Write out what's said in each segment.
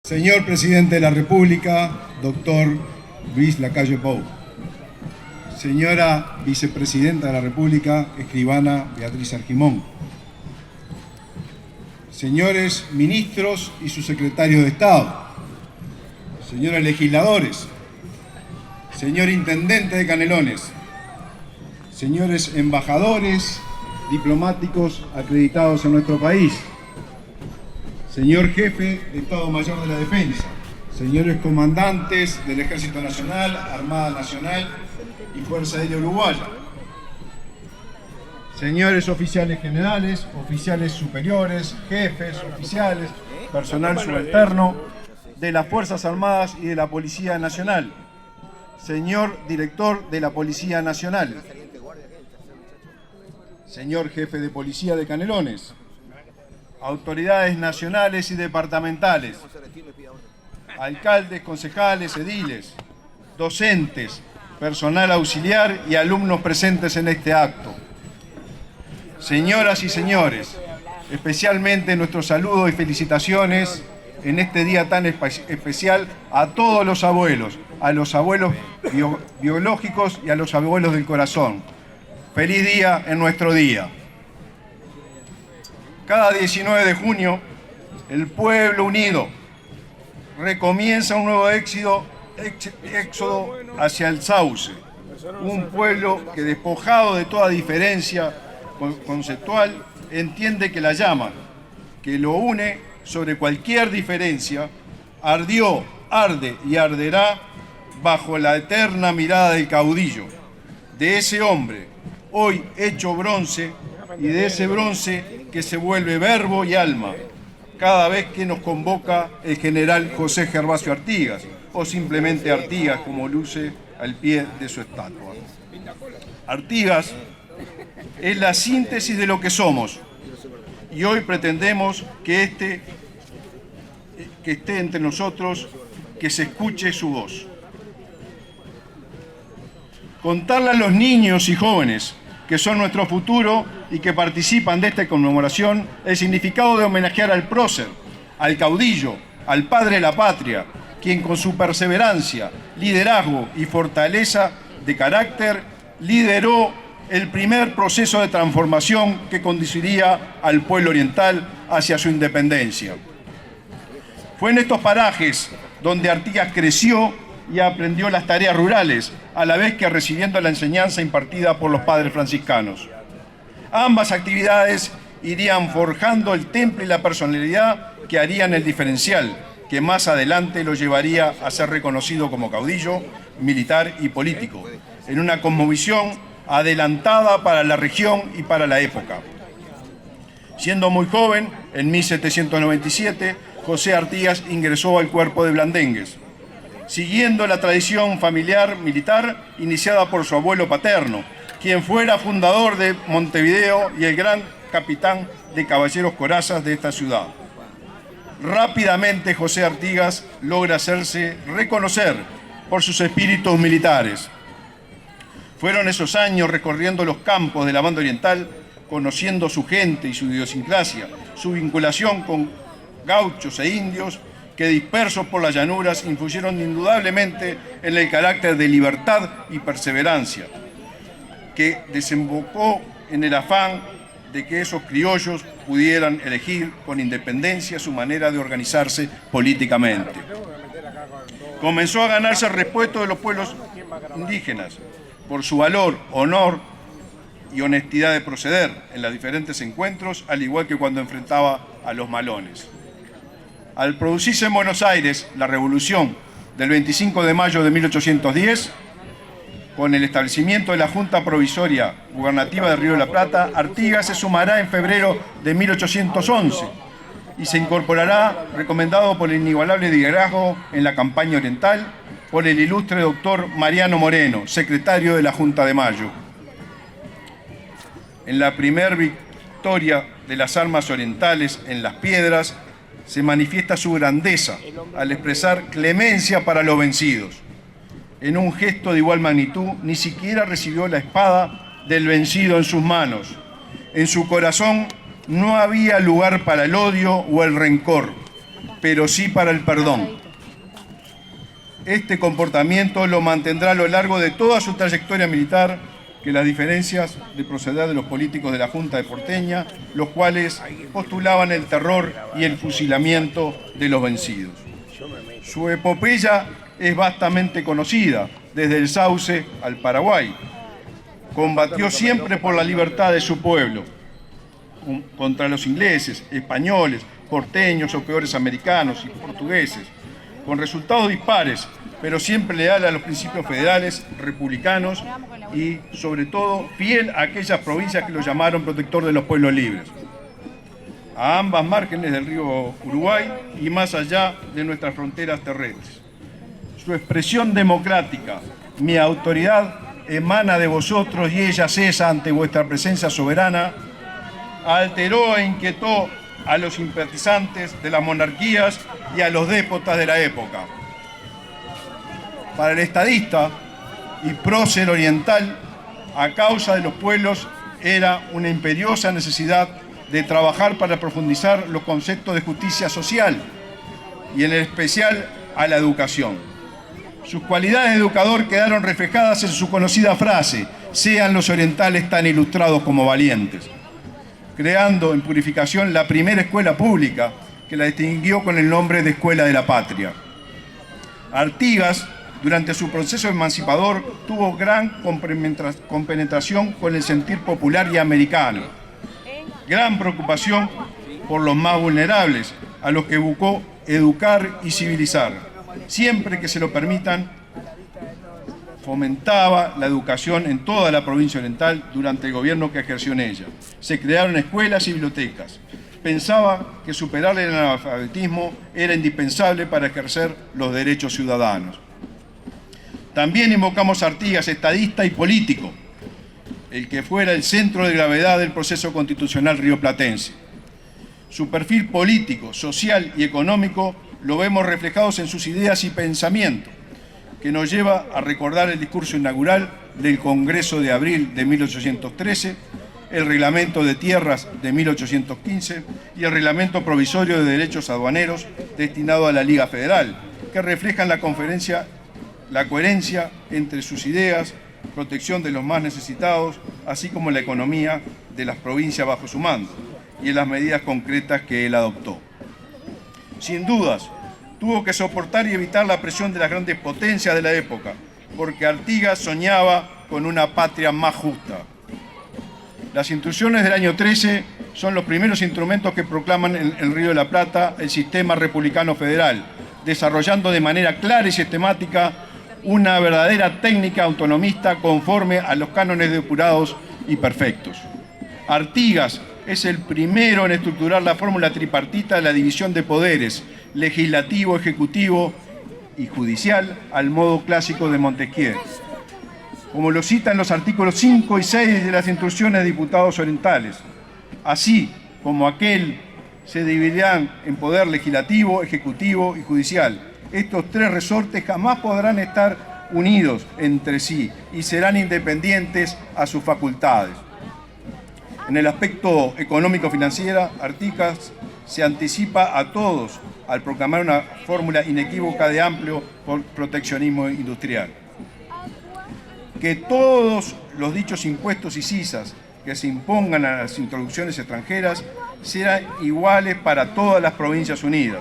Señor Presidente de la República, doctor Luis Lacalle Pou. Señora Vicepresidenta de la República, escribana Beatriz Argimón. Señores ministros y sus secretarios de Estado. Señores legisladores. Señor Intendente de Canelones. Señores embajadores diplomáticos acreditados en nuestro país. Señor Jefe de Estado Mayor de la Defensa, señores comandantes del Ejército Nacional, Armada Nacional y Fuerza Aérea Uruguaya, señores oficiales generales, oficiales superiores, jefes, oficiales, personal subalterno de las Fuerzas Armadas y de la Policía Nacional, señor director de la Policía Nacional, señor jefe de Policía de Canelones, autoridades nacionales y departamentales, alcaldes, concejales, ediles, docentes, personal auxiliar y alumnos presentes en este acto. Señoras y señores, especialmente nuestro saludo y felicitaciones en este día tan especial a todos los abuelos, a los abuelos biológicos y a los abuelos del corazón. Feliz día en nuestro día. Cada 19 de junio, el pueblo unido recomienza un nuevo éxodo hacia el sauce. Un pueblo que, despojado de toda diferencia conceptual, entiende que la llama que lo une sobre cualquier diferencia ardió, arde y arderá bajo la eterna mirada del caudillo, de ese hombre hoy hecho bronce, y de ese bronce que se vuelve verbo y alma cada vez que nos convoca el general José Gervasio Artigas, o simplemente Artigas, como luce al pie de su estatua. Artigas es la síntesis de lo que somos, y hoy pretendemos que esté entre nosotros, que se escuche su voz. Contarle a los niños y jóvenes que son nuestro futuro y que participan de esta conmemoración el significado de homenajear al prócer, al caudillo, al padre de la patria, quien con su perseverancia, liderazgo y fortaleza de carácter lideró el primer proceso de transformación que conduciría al pueblo oriental hacia su independencia. Fue en estos parajes donde Artigas creció y aprendió las tareas rurales, a la vez que recibiendo la enseñanza impartida por los padres franciscanos. Ambas actividades irían forjando el temple y la personalidad que harían el diferencial, que más adelante lo llevaría a ser reconocido como caudillo, militar y político, en una cosmovisión adelantada para la región y para la época. Siendo muy joven, en 1797, José Artigas ingresó al cuerpo de Blandengues, siguiendo la tradición familiar militar iniciada por su abuelo paterno, quien fuera fundador de Montevideo y el gran capitán de caballeros corazas de esta ciudad. Rápidamente José Artigas logra hacerse reconocer por sus espíritus militares. Fueron esos años recorriendo los campos de la banda oriental, conociendo su gente y su idiosincrasia, su vinculación con gauchos e indios, que dispersos por las llanuras influyeron indudablemente en el carácter de libertad y perseverancia, que desembocó en el afán de que esos criollos pudieran elegir con independencia su manera de organizarse políticamente. Comenzó a ganarse el respeto de los pueblos indígenas por su valor, honor y honestidad de proceder en los diferentes encuentros, al igual que cuando enfrentaba a los malones. Al producirse en Buenos Aires la revolución del 25 de mayo de 1810, con el establecimiento de la Junta Provisoria Gubernativa de Río de la Plata, Artigas se sumará en febrero de 1811 y se incorporará, recomendado por el inigualable liderazgo en la campaña oriental, por el ilustre doctor Mariano Moreno, secretario de la Junta de Mayo. En la primer victoria de las armas orientales en Las Piedras, se manifiesta su grandeza al expresar clemencia para los vencidos. En un gesto de igual magnitud, ni siquiera recibió la espada del vencido en sus manos. En su corazón no había lugar para el odio o el rencor, pero sí para el perdón. Este comportamiento lo mantendrá a lo largo de toda su trayectoria militar, que las diferencias de proceder de los políticos de la Junta de Porteña, los cuales postulaban el terror y el fusilamiento de los vencidos. Su epopeya es vastamente conocida, desde el Sauce al Paraguay. Combatió siempre por la libertad de su pueblo, contra los ingleses, españoles, porteños o peores americanos y portugueses, con resultados dispares, pero siempre leal a los principios federales, republicanos y, sobre todo, fiel a aquellas provincias que lo llamaron protector de los pueblos libres, a ambas márgenes del río Uruguay y más allá de nuestras fronteras terrestres. Su expresión democrática, mi autoridad emana de vosotros y ella cesa ante vuestra presencia soberana, alteró e inquietó a los simpatizantes de las monarquías y a los déspotas de la época. Para el estadista y prócer oriental, a causa de los pueblos, era una imperiosa necesidad de trabajar para profundizar los conceptos de justicia social y en especial a la educación. Sus cualidades de educador quedaron reflejadas en su conocida frase: sean los orientales tan ilustrados como valientes, creando en Purificación la primera escuela pública que la distinguió con el nombre de Escuela de la Patria. Artigas, durante su proceso emancipador, tuvo gran compenetración con el sentir popular y americano, gran preocupación por los más vulnerables, a los que buscó educar y civilizar. Siempre que se lo permitan, fomentaba la educación en toda la provincia oriental durante el gobierno que ejerció en ella. Se crearon escuelas y bibliotecas. Pensaba que superar el analfabetismo era indispensable para ejercer los derechos ciudadanos. También invocamos a Artigas, estadista y político, el que fuera el centro de gravedad del proceso constitucional rioplatense. Su perfil político, social y económico lo vemos reflejados en sus ideas y pensamiento, que nos lleva a recordar el discurso inaugural del Congreso de abril de 1813, el Reglamento de Tierras de 1815 y el Reglamento Provisorio de Derechos Aduaneros destinado a la Liga Federal, que reflejan la coherencia entre sus ideas, protección de los más necesitados, así como la economía de las provincias bajo su mando, y en las medidas concretas que él adoptó. Sin dudas, tuvo que soportar y evitar la presión de las grandes potencias de la época, porque Artigas soñaba con una patria más justa. Las instituciones del año 13 son los primeros instrumentos que proclaman en el Río de la Plata el sistema republicano federal, desarrollando de manera clara y sistemática una verdadera técnica autonomista conforme a los cánones depurados y perfectos. Artigas es el primero en estructurar la fórmula tripartita de la división de poderes, legislativo, ejecutivo y judicial, al modo clásico de Montesquieu, como lo citan los artículos 5 y 6 de las instrucciones de diputados orientales. Así como aquel se dividirán en poder legislativo, ejecutivo y judicial. Estos tres resortes jamás podrán estar unidos entre sí y serán independientes a sus facultades. En el aspecto económico-financiero, Artigas se anticipa a todos al proclamar una fórmula inequívoca de amplio proteccionismo industrial. Que todos los dichos impuestos y cisas que se impongan a las introducciones extranjeras serán iguales para todas las provincias unidas,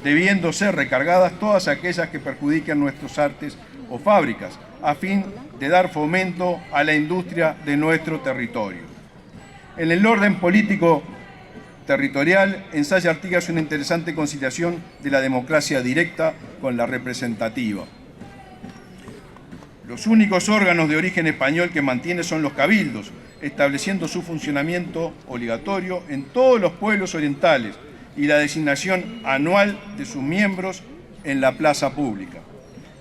debiendo ser recargadas todas aquellas que perjudiquen nuestros artes o fábricas, a fin de dar fomento a la industria de nuestro territorio. En el orden político territorial, ensaya Artigas una interesante conciliación de la democracia directa con la representativa. Los únicos órganos de origen español que mantiene son los cabildos, estableciendo su funcionamiento obligatorio en todos los pueblos orientales y la designación anual de sus miembros en la plaza pública.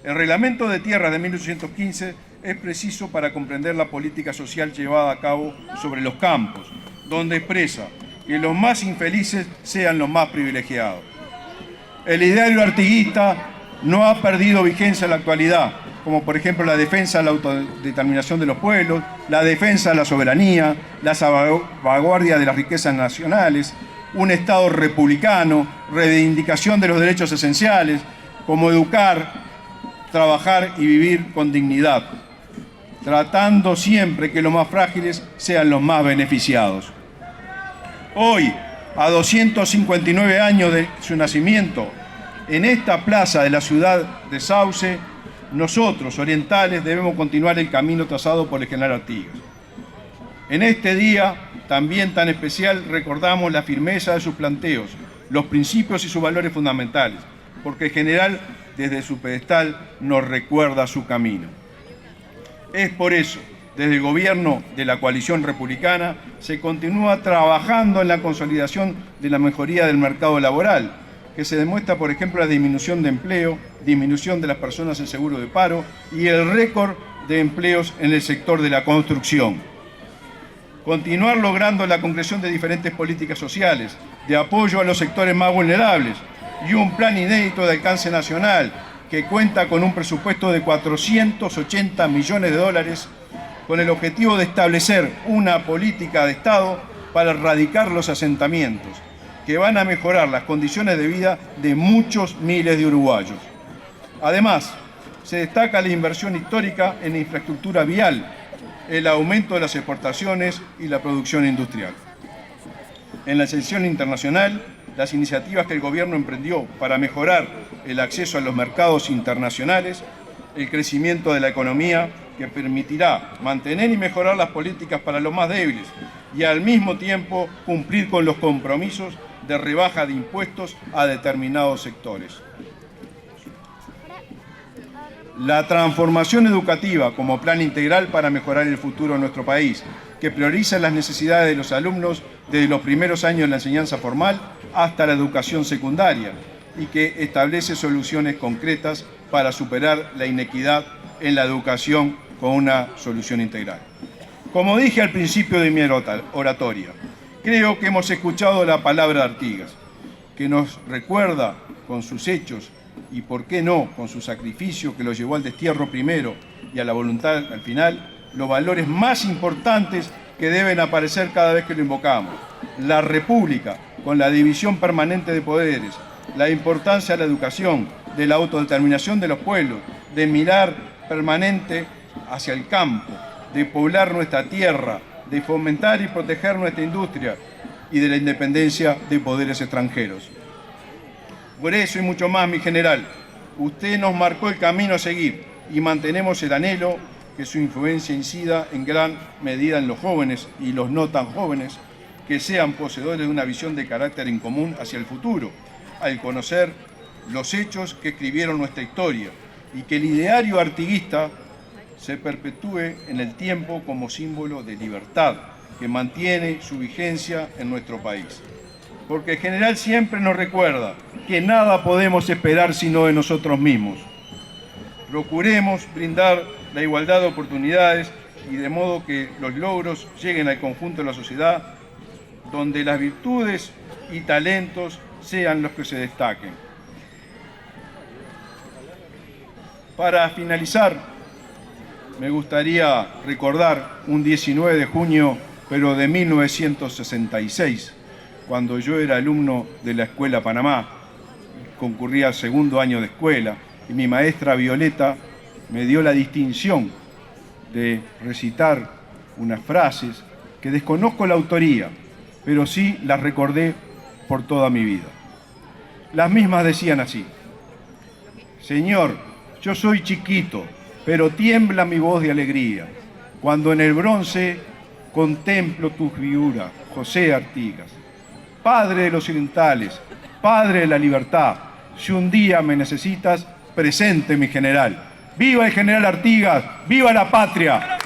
El Reglamento de Tierras de 1815 es preciso para comprender la política social llevada a cabo sobre los campos, donde expresa que los más infelices sean los más privilegiados. El ideario artiguista no ha perdido vigencia en la actualidad, como por ejemplo la defensa de la autodeterminación de los pueblos, la defensa de la soberanía, la salvaguardia de las riquezas nacionales, un Estado republicano, reivindicación de los derechos esenciales, como educar, trabajar y vivir con dignidad, tratando siempre que los más frágiles sean los más beneficiados. Hoy, a 259 años de su nacimiento, en esta plaza de la ciudad de Sauce, nosotros, orientales, debemos continuar el camino trazado por el general Artigas. En este día, también tan especial, recordamos la firmeza de sus planteos, los principios y sus valores fundamentales, porque el general, desde su pedestal, nos recuerda su camino. Es por eso, desde el gobierno de la coalición republicana, se continúa trabajando en la consolidación de la mejoría del mercado laboral, que se demuestra, por ejemplo, la disminución de empleo, disminución de las personas en seguro de paro y el récord de empleos en el sector de la construcción. Continuar logrando la concreción de diferentes políticas sociales, de apoyo a los sectores más vulnerables y un plan inédito de alcance nacional que cuenta con un presupuesto de 480 millones de dólares con el objetivo de establecer una política de Estado para erradicar los asentamientos que van a mejorar las condiciones de vida de muchos miles de uruguayos. Además, se destaca la inversión histórica en infraestructura vial, el aumento de las exportaciones y la producción industrial. En la sección internacional, las iniciativas que el gobierno emprendió para mejorar el acceso a los mercados internacionales, el crecimiento de la economía que permitirá mantener y mejorar las políticas para los más débiles y al mismo tiempo cumplir con los compromisos de rebaja de impuestos a determinados sectores. La transformación educativa como plan integral para mejorar el futuro de nuestro país, que prioriza las necesidades de los alumnos desde los primeros años de la enseñanza formal hasta la educación secundaria y que establece soluciones concretas para superar la inequidad en la educación con una solución integral. Como dije al principio de mi oratoria, creo que hemos escuchado la palabra de Artigas, que nos recuerda con sus hechos y, por qué no, con su sacrificio que lo llevó al destierro primero y a la voluntad al final, los valores más importantes que deben aparecer cada vez que lo invocamos. La República, con la división permanente de poderes, la importancia de la educación, de la autodeterminación de los pueblos, de mirar permanente hacia el campo, de poblar nuestra tierra, de fomentar y proteger nuestra industria y de la independencia de poderes extranjeros. Por eso y mucho más, mi general, usted nos marcó el camino a seguir y mantenemos el anhelo que su influencia incida en gran medida en los jóvenes y los no tan jóvenes, que sean poseedores de una visión de carácter en común hacia el futuro, al conocer los hechos que escribieron nuestra historia y que el ideario artiguista se perpetúe en el tiempo como símbolo de libertad que mantiene su vigencia en nuestro país. Porque el general siempre nos recuerda que nada podemos esperar sino de nosotros mismos. Procuremos brindar la igualdad de oportunidades y de modo que los logros lleguen al conjunto de la sociedad, donde las virtudes y talentos sean los que se destaquen. Para finalizar, me gustaría recordar un 19 de junio, pero de 1966, cuando yo era alumno de la Escuela Panamá, concurría al segundo año de escuela, y mi maestra Violeta me dio la distinción de recitar unas frases que desconozco la autoría, pero sí las recordé por toda mi vida. Las mismas decían así: Señor, yo soy chiquito, pero tiembla mi voz de alegría, cuando en el bronce contemplo tu figura, José Artigas. Padre de los orientales, Padre de la libertad, si un día me necesitas, presente mi general. ¡Viva el general Artigas! ¡Viva la patria!